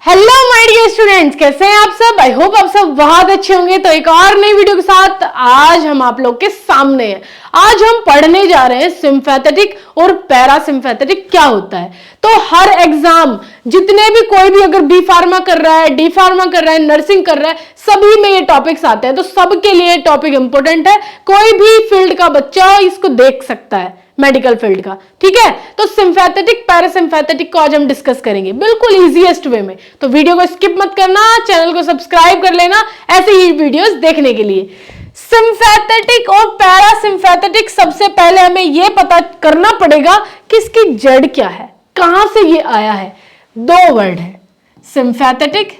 Hello my dear students, कैसे हैं आप सब। आई होप आप सब बहुत अच्छे होंगे। तो एक और नई वीडियो के साथ आज हम आप लोग के सामने हैं। आज हम पढ़ने जा रहे हैं सिम्पैथेटिक और पैरासिम्पैथेटिक क्या होता है। तो हर एग्जाम जितने भी कोई भी अगर बी फार्मा कर रहा है, डी फार्मा कर रहा है, नर्सिंग कर रहा है, सभी में ये टॉपिक्स आते हैं। तो सबके लिए टॉपिक इंपॉर्टेंट है। कोई भी फील्ड का बच्चा इसको देख सकता है, मेडिकल फील्ड का। ठीक है, तो सिम्पैथेटिक पैरासिम्पैथेटिक को आज हम डिस्कस करेंगे बिल्कुल इजीएस्ट वे में। तो वीडियो को स्किप मत करना, चैनल को सब्सक्राइब कर लेना ऐसे ही वीडियोस देखने के लिए। सिम्पैथेटिक और पैरासिम्पैथेटिक, सबसे पहले हमें यह पता करना पड़ेगा कि इसकी जड़ क्या है, कहां से ये आया है। दो वर्ड है, सिम्पैथेटिक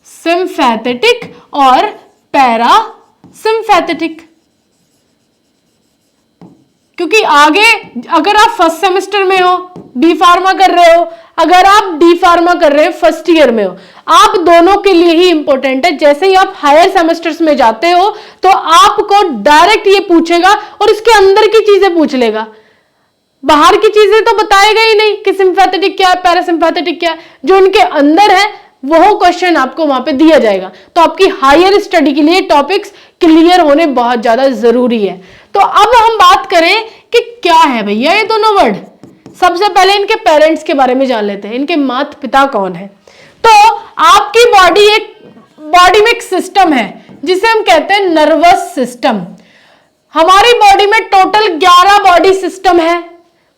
सिम्पैथेटिक और पैरासिम्पैथेटिक। क्योंकि आगे अगर आप फर्स्ट सेमेस्टर में हो, बी फार्मा कर रहे हो, अगर आप डी फार्मा कर रहे हो, फर्स्ट ईयर में हो, आप दोनों के लिए ही इंपॉर्टेंट है। जैसे ही आप हायर सेमेस्टर्स में जाते हो तो आपको डायरेक्ट ये पूछेगा और इसके अंदर की चीजें पूछ लेगा, बाहर की चीजें तो बताएगा ही नहीं कि सिम्पैथेटिक क्या है, पैरासिम्पैथेटिक क्या है। जो इनके अंदर है वो क्वेश्चन आपको वहां पे दिया जाएगा। तो आपकी हायर स्टडी के लिए टॉपिक्स क्लियर होने बहुत ज्यादा जरूरी है। तो अब हम बात करें कि क्या है भैया ये दोनों वर्ड। सबसे पहले इनके पेरेंट्स के बारे में जान लेते हैं, इनके माता पिता कौन है। तो आपकी बॉडी में एक सिस्टम है जिसे हम कहते हैं नर्वस सिस्टम। हमारी बॉडी में टोटल 11 बॉडी सिस्टम है,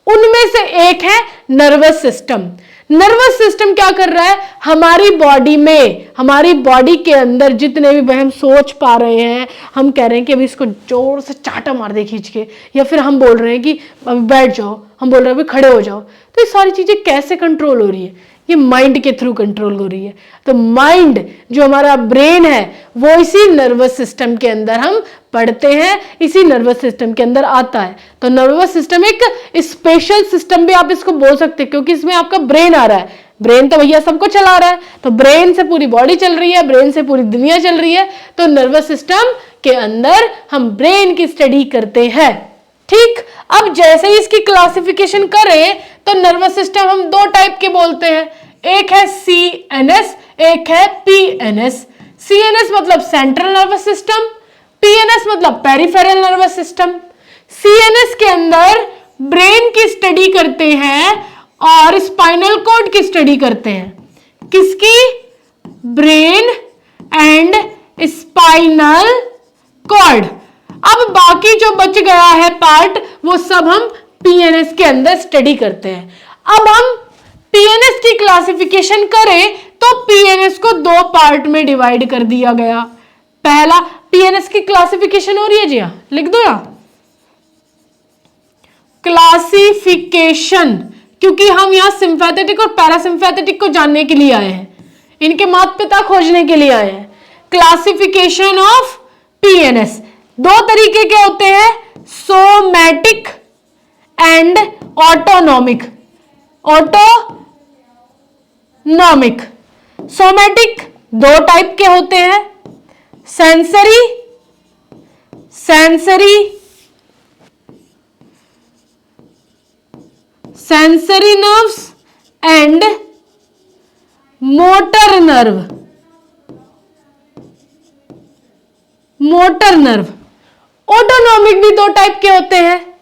उनमें से एक है नर्वस सिस्टम। नर्वस सिस्टम क्या कर रहा है, हमारी बॉडी में, हमारी बॉडी के अंदर जितने भी हम सोच पा रहे हैं, हम कह रहे हैं कि अभी इसको जोर से चाटा मार दे खींच के, या फिर हम बोल रहे हैं कि अभी बैठ जाओ, हम बोल रहे हैं अभी खड़े हो जाओ। तो ये सारी चीजें कैसे कंट्रोल हो रही है, ये माइंड के थ्रू कंट्रोल हो रही है। तो माइंड जो हमारा ब्रेन है वो इसी नर्वस सिस्टम के अंदर हम पढ़ते हैं, इसी नर्वस सिस्टम के अंदर आता है। तो नर्वस सिस्टम एक स्पेशल सिस्टम भी आप इसको बोल सकते हैं, क्योंकि इसमें आपका ब्रेन आ रहा है। ब्रेन तो भैया सबको चला रहा है, तो ब्रेन से पूरी बॉडी चल रही है, ब्रेन से पूरी दुनिया चल रही है। तो नर्वस सिस्टम के अंदर हम ब्रेन की स्टडी करते हैं। ठीक, अब जैसे ही इसकी क्लासिफिकेशन करें तो नर्वस सिस्टम हम दो टाइप के बोलते हैं, एक है सीएनएस, एक है पीएनएस। सीएनएस मतलब सेंट्रल नर्वस सिस्टम, पीएनएस मतलब पेरिफेरल नर्वस सिस्टम। सीएनएस के अंदर ब्रेन की स्टडी करते हैं और स्पाइनल कॉर्ड की स्टडी करते हैं। किसकी? Brain and spinal cord. अब बाकी जो बच गया है पार्ट, वो सब हम पीएनएस के अंदर स्टडी करते हैं। अब हम पीएनएस की क्लासिफिकेशन करें तो पीएनएस को दो पार्ट में डिवाइड कर दिया गया। पहला, पीएनएस की क्लासिफिकेशन हो रही है जी, यहां लिख दो यहां क्लासिफिकेशन, क्योंकि हम यहां सिम्पैथेटिक और पैरासिम्पैथेटिक को जानने के लिए आए हैं, इनके माता पिता खोजने के लिए आए हैं। क्लासिफिकेशन ऑफ पीएनएस दो तरीके के होते हैं, somatic and autonomic. Autonomic, somatic दो टाइप के होते हैं, sensory nerves and motor nerve. Autonomic भी दो टाइप के होते हैं,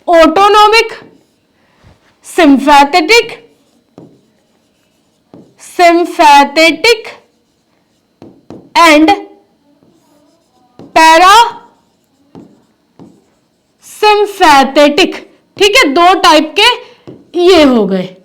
ऑटोनॉमिक सिम्पैथेटिक एंड पैरासिम्पैथेटिक। ठीक है, दो टाइप के ये हो गए।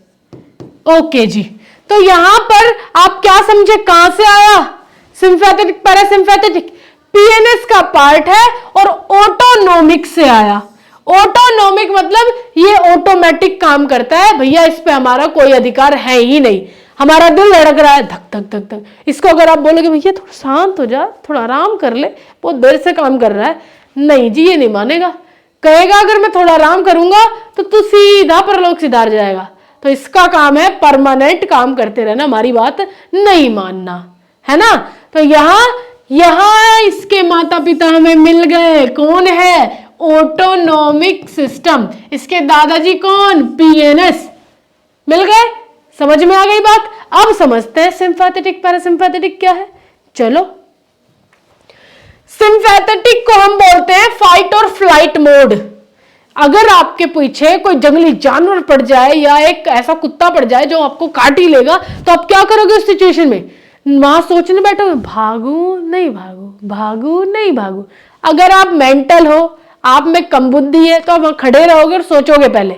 ओके जी, तो यहां पर आप क्या समझे, कहां से आया सिम्पैथेटिक पैरासिम्पैथेटिक? पीएनएस का पार्ट है और ऑटोनॉमिक से आया। ऑटोनॉमिक मतलब ये ऑटोमेटिक काम करता है भैया, इस पे हमारा कोई अधिकार है ही नहीं। हमारा दिल धड़क रहा है धक धक धक धक, इसको अगर आप बोलोगे भैया थोड़ा शांत हो जा, थोड़ा आराम कर ले, बहुत देर से काम कर रहा है, नहीं जी, ये नहीं मानेगा। कहेगा अगर मैं थोड़ा आराम करूंगा तो तू सीधा परलोक सिधार जाएगा। तो इसका काम है परमानेंट काम करते रहना, हमारी बात नहीं मानना, है ना। तो यहां इसके माता पिता हमें मिल गए। कौन है? Autonomic system. इसके दादाजी कौन? पीएनएस। मिल गए, समझ में आ गई बात। अब समझते हैं सिंपैथेटिक पैरासिम्पैथेटिक क्या है। चलो, सिंपैथेटिक को हम बोलते हैं फाइट और फ्लाइट मोड। अगर आपके पीछे कोई जंगली जानवर पड़ जाए या एक ऐसा कुत्ता पड़ जाए जो आपको काट ही लेगा, तो आप क्या करोगे उस सिचुएशन में? वहां सोचने बैठोगे, भागू नहीं भागू, भागू नहीं भागू। अगर आप मेंटल हो, आप में कम बुद्धि है, तो आप खड़े रहोगे और सोचोगे पहले।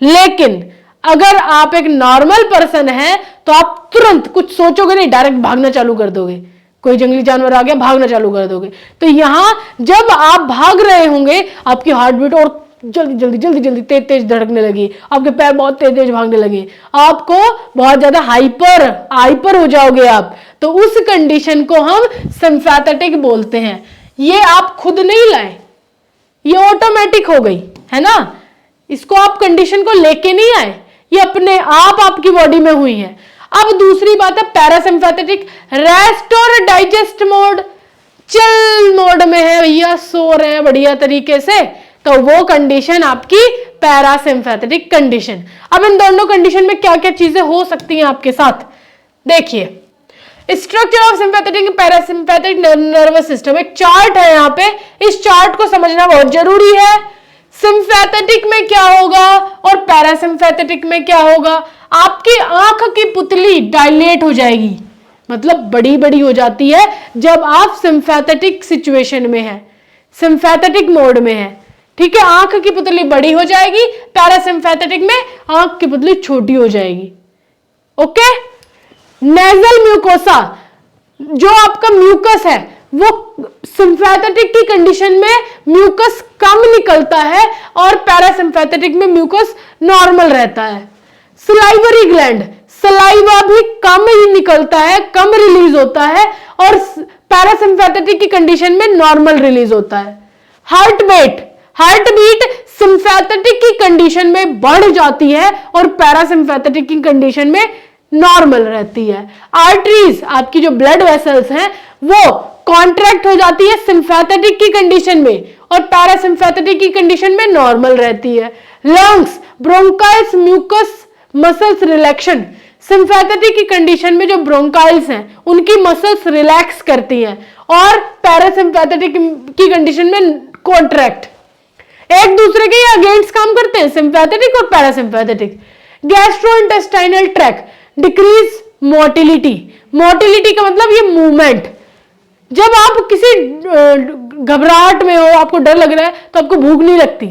लेकिन अगर आप एक नॉर्मल पर्सन है तो आप तुरंत कुछ सोचोगे नहीं, डायरेक्ट भागना चालू कर दोगे। कोई जंगली जानवर आ गया, भागना चालू कर दोगे। तो यहां जब आप भाग रहे होंगे, आपकी हार्ट बीट और जल्दी जल्दी जल्दी जल्दी तेज तेज धड़कने लगी, आपके पैर बहुत तेज तेज भागने लगे, आपको बहुत ज्यादा हाइपर हो जाओगे आप। तो उस कंडीशन को हम सिंपैथेटिक बोलते हैं। ये आप खुद नहीं लाए, ये ऑटोमेटिक हो गई है ना। इसको आप कंडीशन को लेके नहीं आए, ये अपने आप आपकी बॉडी में हुई है। अब दूसरी बात है पैरासिम्पैथेटिक, रेस्ट और डाइजेस्ट मोड। चिल मोड में है भैया, सो रहे हैं बढ़िया तरीके से, तो वो कंडीशन आपकी पैरासिम्पैथेटिक कंडीशन। अब इन दोनों कंडीशन में क्या क्या चीजें हो सकती हैं आपके साथ, देखिए। Structure of sympathetic parasympathetic nervous system, एक चार्ट है यहाँ पे, इस चार्ट को समझना बहुत जरूरी है। सिंपैथेटिक में क्या होगा और पैरासिम्पैथेटिक में क्या होगा। आपकी आंख की पुतली डायलेट हो जाएगी, मतलब बड़ी बड़ी हो जाती है जब आप सिंपैथेटिक सिचुएशन में है, सिंपैथेटिक मोड में है। ठीक है, आंख की पुतली बड़ी हो जाएगी, पैरासिम्पैथेटिक में आंख की पुतली छोटी हो जाएगी। ओके। नेजल म्यूकोसा, जो आपका म्यूकस है वो सिंपैथेटिक की कंडीशन में म्यूकस कम निकलता है और पैरासिम्पैथेटिक में म्यूकस नॉर्मल रहता है। सलाइवरी ग्लैंड, सलाइवा भी कम ही निकलता है, कम रिलीज होता है और पैरासिम्पैथेटिक की कंडीशन में नॉर्मल रिलीज होता है। हार्ट बीट सिंपैथेटिक की कंडीशन में बढ़ जाती है और पैरासिम्पैथेटिक की कंडीशन में नॉर्मल रहती है। आर्टरीज, आपकी जो ब्लड वेसल्स हैं वो कॉन्ट्रैक्ट हो जाती है सिंपैथेटिक की कंडीशन में और पैरासिम्पैथेटिक की कंडीशन में नॉर्मल रहती है। Lungs, bronchioles, mucus muscles relaxation, sympathetic की कंडीशन में जो ब्रोंकाइल्स हैं उनकी मसल्स रिलैक्स करती हैं और पैरासिम्पैथेटिक की कंडीशन में कॉन्ट्रैक्ट। एक दूसरे के अगेंस्ट काम करते हैं सिंपैथेटिक और parasympathetic. Gastrointestinal tract, decrease motility, motility का मतलब ये मूवमेंट। जब आप किसी घबराहट में हो, आपको डर लग रहा है, तो आपको भूख नहीं लगती,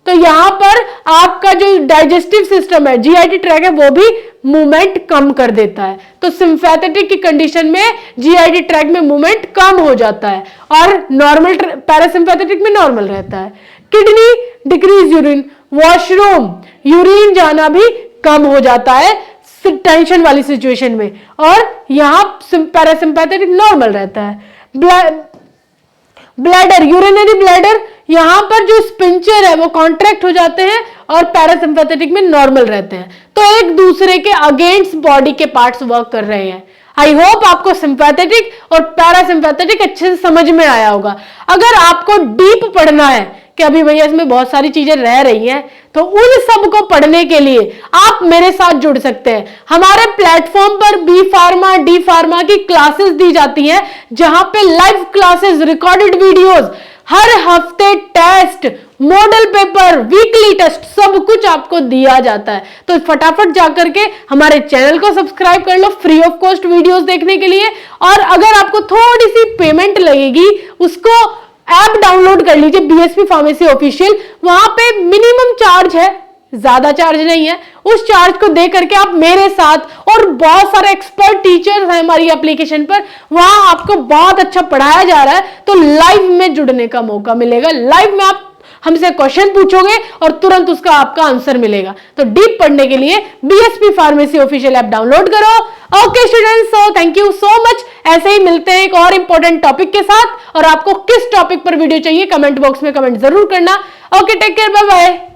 तो यहां पर आपका जो डाइजेस्टिव सिस्टम है, जीआईटी ट्रैक है, वो भी मूवमेंट कम कर देता है। तो सिंपैथेटिक की कंडीशन में जीआईटी ट्रैक में मूवमेंट कम हो जाता है और नॉर्मल पैरासिम्पैथेटिक में नॉर्मल रहता है। Kidney, decrease urine, washroom, urine जाना भी कम हो जाता है टेंशन वाली सिचुएशन में और यहां पैरासिम्पैथेटिक नॉर्मल रहता है। ब्लैडर, यूरिनरी ब्लैडर, यहां पर जो स्पिंचर है वो कॉन्ट्रैक्ट हो जाते हैं और पैरासिम्पैथेटिक में नॉर्मल रहते हैं। तो एक दूसरे के अगेंस्ट बॉडी के पार्ट्स वर्क कर रहे हैं। आई होप आपको सिंपैथेटिक और पैरासिम्पैथेटिक अच्छे से समझ में आया होगा। अगर आपको डीप पढ़ना है कि अभी भैया इसमें बहुत सारी चीजें रह रही हैं, तो उन सब को पढ़ने के लिए आप मेरे साथ जुड़ सकते हैं। हमारे प्लेटफॉर्म पर बी फार्मा, डी फार्मा की क्लासेस दी जाती हैं, जहां पे लाइव क्लासेस, रिकॉर्डेड वीडियोस, हर हफ्ते test, model paper, weekly test, सब कुछ आपको दिया जाता है। तो फटाफट जाकर के हमारे चैनल को सब्सक्राइब कर लो फ्री ऑफ कॉस्ट वीडियोस देखने के लिए। और अगर आपको थोड़ी सी पेमेंट लगेगी, उसको ऐप डाउनलोड कर लीजिए बीएसपी फार्मेसी ऑफिशियल, वहां पे मिनिमम चार्ज है, ज्यादा चार्ज नहीं है। उस चार्ज को दे करके आप मेरे साथ और बहुत सारे एक्सपर्ट टीचर्स हैं हमारी एप्लीकेशन पर, वहां आपको बहुत अच्छा पढ़ाया जा रहा है, तो लाइव में जुड़ने का मौका मिलेगा। लाइव में आप हमसे क्वेश्चन पूछोगे और तुरंत उसका आपका आंसर मिलेगा। तो डीप पढ़ने के लिए BSP pharmacy official app download करो। Okay students, so thank you so much. ऐसे ही मिलते हैं एक और इंपॉर्टेंट टॉपिक के साथ, और आपको किस टॉपिक पर वीडियो चाहिए कमेंट बॉक्स में कमेंट जरूर करना। Okay, take care, bye bye.